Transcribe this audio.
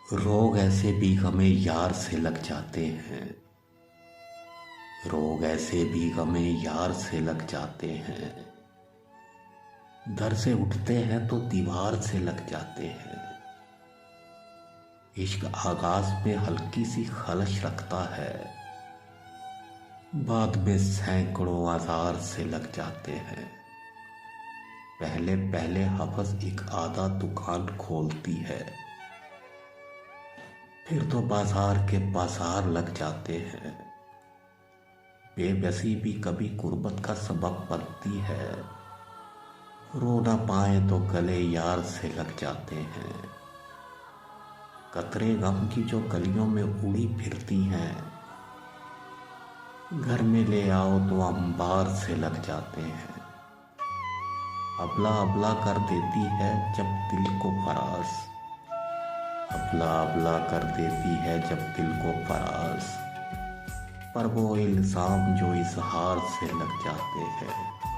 रोग ऐसे भी हमें यार से लग जाते हैं। रोग ऐसे भी हमें यार से लग जाते हैं। दर से उठते हैं तो दीवार से लग जाते हैं। इश्क आगाज में हल्की सी खलश रखता है, बाद में सैकड़ों आजार से लग जाते हैं। पहले पहले हवस एक आधा दुकान खोलती है, फिर तो बाजार के बाजार लग जाते हैं। बेबसी भी कभी गुर्बत का सबब बनती है, रो ना पाए तो गले यार से लग जाते हैं। कतरे गम की जो गलियों में उड़ी फिरती हैं, घर में ले आओ तो अंबार से लग जाते हैं। अबला अबला कर देती है जब दिल को फरास, अबला अबला कर देती है जब दिल को फरास, पर वो इल्जाम जो इजहार से लग जाते हैं।